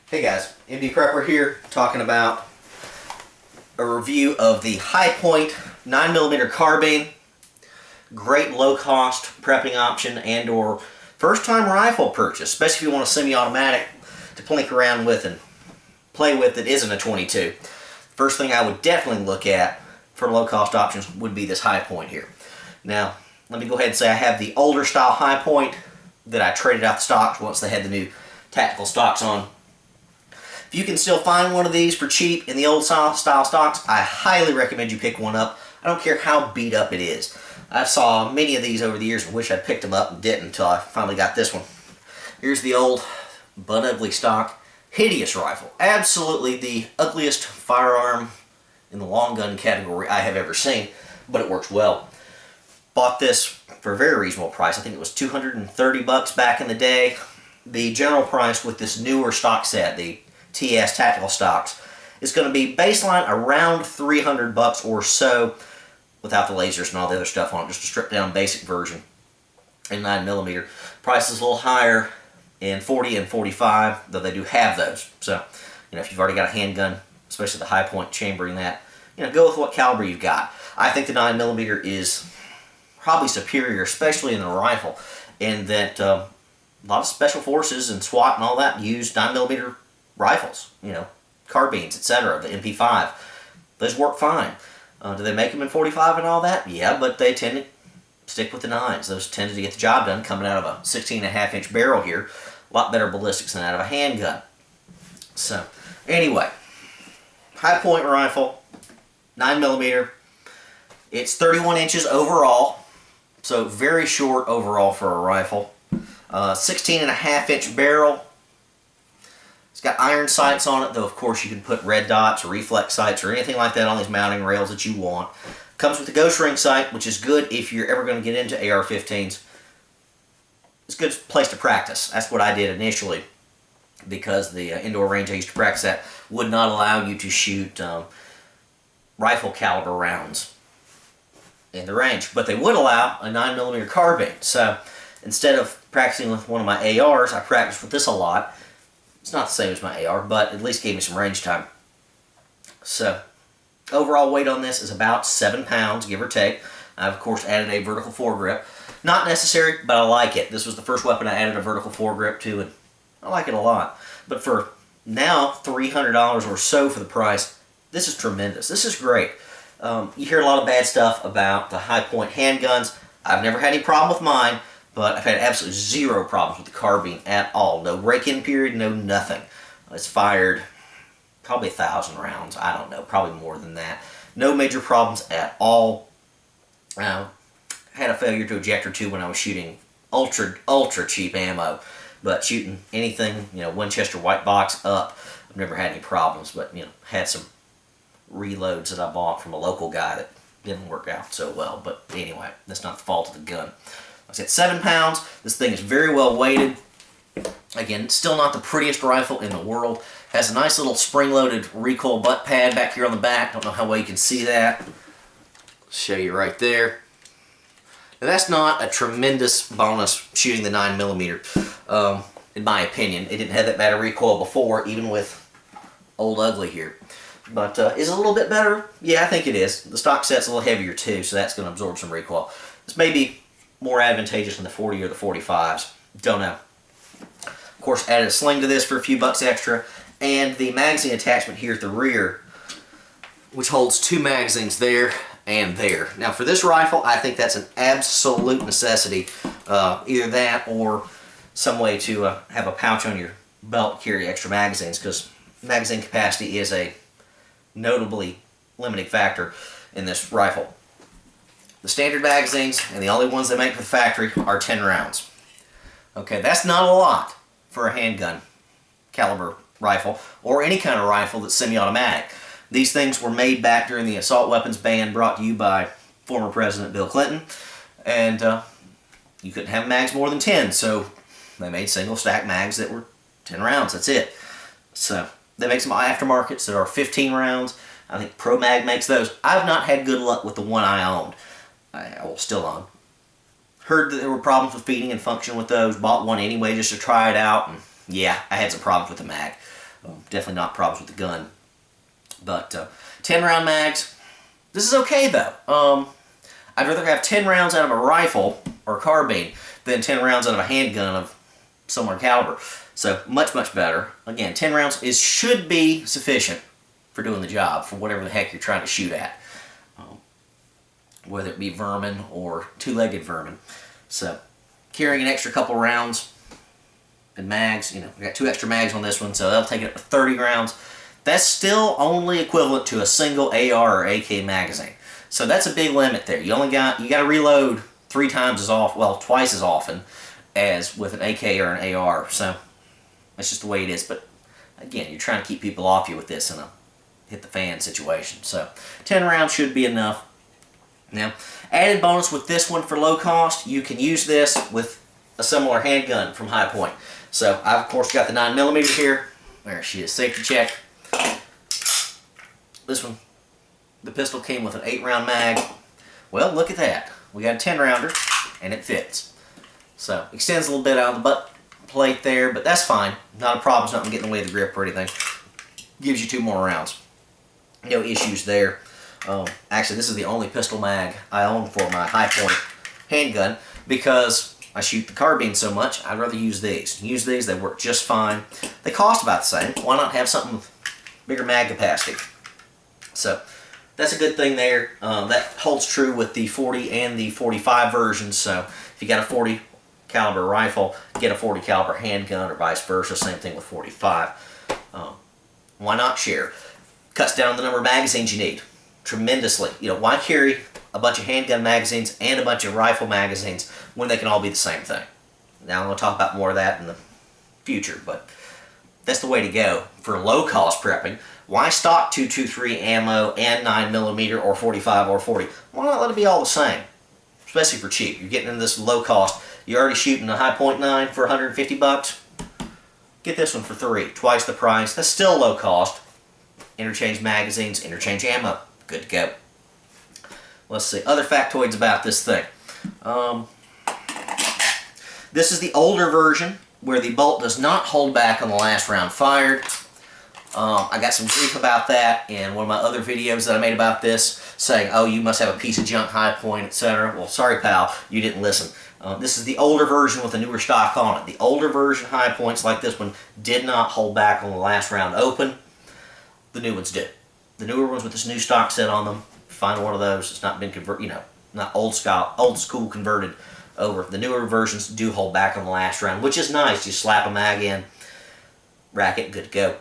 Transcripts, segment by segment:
Hey guys, MD Prepper here, talking about a review of the Hi Point 9mm carbine. Great low-cost prepping option and or first-time rifle purchase, especially if you want a semi-automatic to plink around with and play with that isn't a 22. First thing I would definitely look at for low-cost options would be this Hi Point here. Now, let me go ahead and say I have the older style Hi Point that I traded out the stocks once they had the new tactical stocks on. If you can still find one of these for cheap in the old style stocks, I highly recommend you pick one up. I don't care how beat up it is. I saw many of these over the years and wish I'd picked them up and didn't until I finally got this one. Here's the old butt ugly stock. Hideous rifle. Absolutely the ugliest firearm in the long gun category I have ever seen, but it works well. Bought this for a very reasonable price. I think it was $230 back in the day. The general price with this newer stock set, the TS tactical stocks, is going to be baseline around $300 or so without the lasers and all the other stuff on it, just a stripped down basic version in 9mm. Price is a little higher in 40 and 45, though they do have those. So, if you've already got a handgun, especially the Hi Point chambering that, go with what caliber you've got. I think the 9mm is probably superior, especially in the rifle, in that a lot of special forces and SWAT and all that use 9mm rifles, carbines, etc., the MP5. Those work fine. Do they make them in 45 and all that? Yeah, but they tend to stick with the 9s. Those tend to get the job done coming out of a 16.5-inch barrel here. A lot better ballistics than out of a handgun. So, anyway, Hi Point rifle, 9mm. It's 31 inches overall, so very short overall for a rifle. 16.5-inch barrel. It's got iron sights on it, though of course you can put red dots or reflex sights or anything like that on these mounting rails that you want. Comes with a ghost ring sight, which is good if you're ever going to get into AR-15s. It's a good place to practice. That's what I did initially, because the indoor range I used to practice at would not allow you to shoot rifle caliber rounds in the range, but they would allow a 9mm carbine. So instead of practicing with one of my ARs, I practiced with this a lot. It's not the same as my AR, but at least gave me some range time. So, overall weight on this is about 7 pounds, give or take. I've, of course, added a vertical foregrip. Not necessary, but I like it. This was the first weapon I added a vertical foregrip to, and I like it a lot. But for now, $300 or so for the price, this is tremendous. This is great. You hear a lot of bad stuff about the Hi Point handguns. I've never had any problem with mine, but I've had absolutely zero problems with the carbine at all. No break-in period, no nothing. It's fired probably 1,000 rounds. I don't know, probably more than that. No major problems at all. I had a failure to eject or two when I was shooting ultra cheap ammo, but shooting anything, Winchester white box up, I've never had any problems. But had some reloads that I bought from a local guy that didn't work out so well. But anyway, that's not the fault of the gun. I said 7 pounds. This thing is very well weighted. Again, still not the prettiest rifle in the world. Has a nice little spring-loaded recoil butt pad back here on the back. Don't know how well you can see that. I'll show you right there. Now, that's not a tremendous bonus shooting the 9mm, in my opinion. It didn't have that bad a recoil before, even with Old Ugly here. But is it a little bit better? Yeah, I think it is. The stock set's a little heavier too, so that's going to absorb some recoil. This may be more advantageous than the 40 or the 45s. Don't know. Of course, added a sling to this for a few bucks extra, and the magazine attachment here at the rear, which holds 2 magazines there and there. Now, for this rifle, I think that's an absolute necessity. Either that or some way to have a pouch on your belt to carry extra magazines, because magazine capacity is a notably limiting factor in this rifle. The standard magazines, and the only ones they make for the factory, are 10 rounds. Okay, that's not a lot for a handgun caliber rifle, or any kind of rifle that's semi-automatic. These things were made back during the assault weapons ban brought to you by former President Bill Clinton, and you couldn't have mags more than 10, so they made single stack mags that were 10 rounds, that's it. So, they make some aftermarkets that are 15 rounds. I think Pro Mag makes those. I've not had good luck with the one I owned. I still own. Heard that there were problems with feeding and function with those. Bought one anyway just to try it out. And yeah, I had some problems with the mag. Definitely not problems with the gun. But 10 round mags, this is okay though. I'd rather have 10 rounds out of a rifle or carbine than 10 rounds out of a handgun of similar caliber. So much, much better. Again, 10 rounds should be sufficient for doing the job, for whatever the heck you're trying to shoot at. Whether it be vermin or two-legged vermin. So carrying an extra couple rounds and mags, we got 2 extra mags on this one, so that'll take it up to 30 rounds. That's still only equivalent to a single AR or AK magazine. So that's a big limit there. You got to reload 3 times as often, well, twice as often as with an AK or an AR. So that's just the way it is. But again, you're trying to keep people off you with this in a hit the fan situation. So 10 rounds should be enough. Now, added bonus with this one for low cost, you can use this with a similar handgun from Hi Point. So I've of course got the 9mm here. There she is, safety check. This one, the pistol came with an 8-round mag. Well, look at that. We got a 10-rounder and it fits. So extends a little bit out of the butt plate there, but that's fine. Not a problem, it's not going to get in the way of the grip or anything. Gives you 2 more rounds. No issues there. Actually, this is the only pistol mag I own for my Hi Point handgun because I shoot the carbine so much. I'd rather use these. They work just fine. They cost about the same. Why not have something with bigger mag capacity? So that's a good thing there. That holds true with the 40 and the 45 versions. So if you got a 40 caliber rifle, get a 40 caliber handgun, or vice versa. Same thing with 45. Why not share? Cuts down the number of magazines you need tremendously. Why carry a bunch of handgun magazines and a bunch of rifle magazines when they can all be the same thing? Now I'm going to talk about more of that in the future, but that's the way to go for low cost prepping. Why stock 223 ammo and 9mm or 45 or 40? Why not let it be all the same? Especially for cheap. You're getting into this low cost. You're already shooting a Hi Point 9 for 150 bucks. Get this one for 3, twice the price. That's still low cost. Interchange magazines, interchange ammo. Good to go. Let's see, other factoids about this thing. This is the older version where the bolt does not hold back on the last round fired. I got some grief about that in one of my other videos that I made about this, saying, oh, you must have a piece of junk Hi Point, etc. Well, sorry, pal, you didn't listen. This is the older version with a newer stock on it. The older version Hi Points like this one did not hold back on the last round open. The new ones do. The newer ones with this new stock set on them, find one of those. It's not been converted, not old school converted over. The newer versions do hold back on the last round, which is nice. You slap a mag in, rack it, good to go.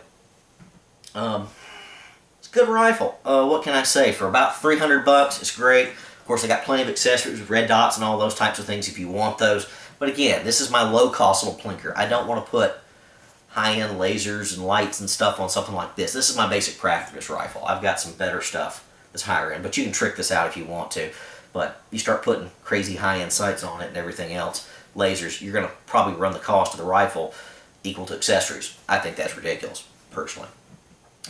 It's a good rifle. What can I say? For about 300 bucks, it's great. Of course, I got plenty of accessories with red dots and all those types of things if you want those. But again, this is my low-cost little plinker. I don't want to put high-end lasers and lights and stuff on something like this. This is my basic practice rifle. I've got some better stuff that's higher end, but you can trick this out if you want to. But you start putting crazy high-end sights on it and everything else, lasers, you're going to probably run the cost of the rifle equal to accessories. I think that's ridiculous, personally.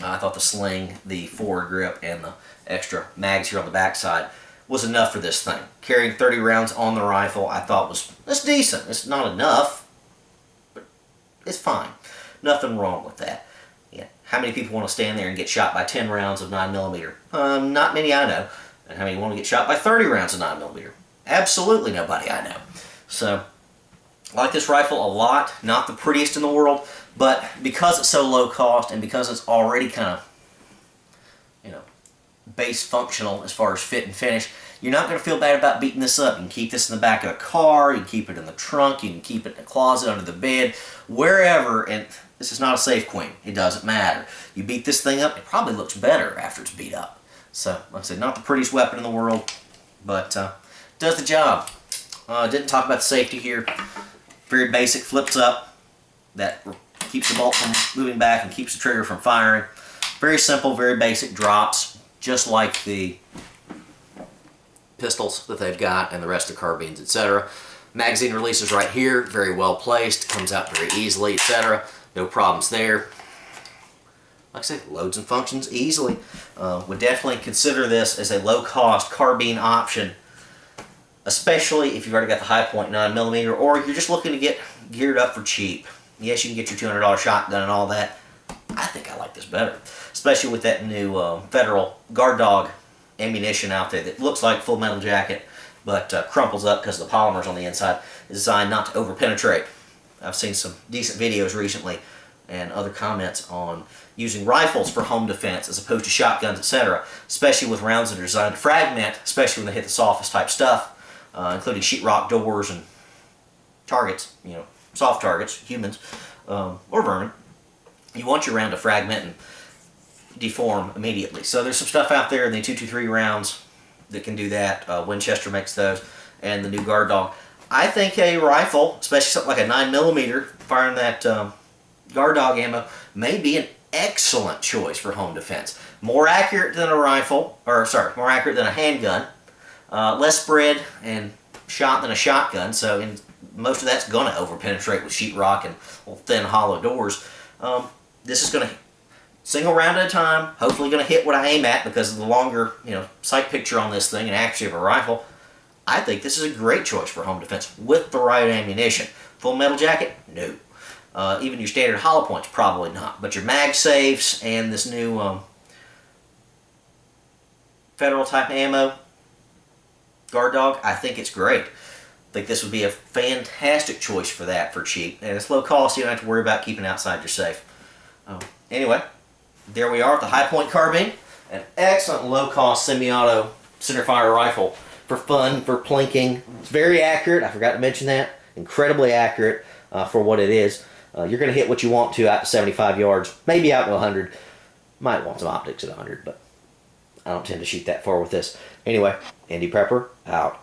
I thought the sling, the forward grip, and the extra mags here on the backside was enough for this thing. Carrying 30 rounds on the rifle, I thought that's decent. It's not enough, but it's fine. Nothing wrong with that. Yeah. How many people want to stand there and get shot by 10 rounds of 9mm? Not many I know. And how many want to get shot by 30 rounds of 9mm? Absolutely nobody I know. So, I like this rifle a lot. Not the prettiest in the world, but because it's so low cost and because it's already kind of, base functional as far as fit and finish, you're not going to feel bad about beating this up. You can keep this in the back of the car, you can keep it in the trunk, you can keep it in the closet, under the bed, wherever, and this is not a safe queen. It doesn't matter. You beat this thing up, it probably looks better after it's beat up. So, like I said, not the prettiest weapon in the world, but does the job. Didn't talk about the safety here. Very basic, flips up. That keeps the bolt from moving back and keeps the trigger from firing. Very simple, very basic drops, just like the pistols that they've got and the rest of the carbines, etc. Magazine releases right here, very well placed, comes out very easily, etc. No problems there. Like I said, loads and functions easily. Would definitely consider this as a low-cost carbine option, especially if you've already got the Hi Point 9mm or you're just looking to get geared up for cheap. Yes, you can get your $200 shotgun and all that. I think I like this better, especially with that new Federal Guard Dog ammunition out there that looks like Full Metal Jacket, but crumples up because the polymers on the inside is designed not to over-penetrate. I've seen some decent videos recently and other comments on using rifles for home defense as opposed to shotguns, etc., especially with rounds that are designed to fragment, especially when they hit the softest type stuff, including sheetrock doors and targets, soft targets, humans, or vermin. You want your round to fragment and deform immediately. So there's some stuff out there in the 223 rounds that can do that. Winchester makes those, and the new Guard Dog. I think a rifle, especially something like a 9mm, firing that Guard Dog ammo, may be an excellent choice for home defense. More accurate than a rifle, more accurate than a handgun. Less spread and shot than a shotgun, so most of that's going to over-penetrate with sheetrock and thin hollow doors. This is going to, single round at a time, hopefully going to hit what I aim at because of the longer sight picture on this thing and accuracy of a rifle. I think this is a great choice for home defense with the right ammunition. Full Metal Jacket? No. Even your standard hollow points? Probably not. But your mag safes and this new Federal type ammo, Guard Dog, I think it's great. I think this would be a fantastic choice for that for cheap. And it's low cost, so you don't have to worry about keeping it outside your safe. Anyway, there we are with the Hi Point Carbine. An excellent low-cost semi-auto centerfire rifle for fun, for plinking. It's very accurate. I forgot to mention that. Incredibly accurate for what it is. You're going to hit what you want to out to 75 yards, maybe out to 100. Might want some optics at 100, but I don't tend to shoot that far with this. Anyway, Indy Prepper, out.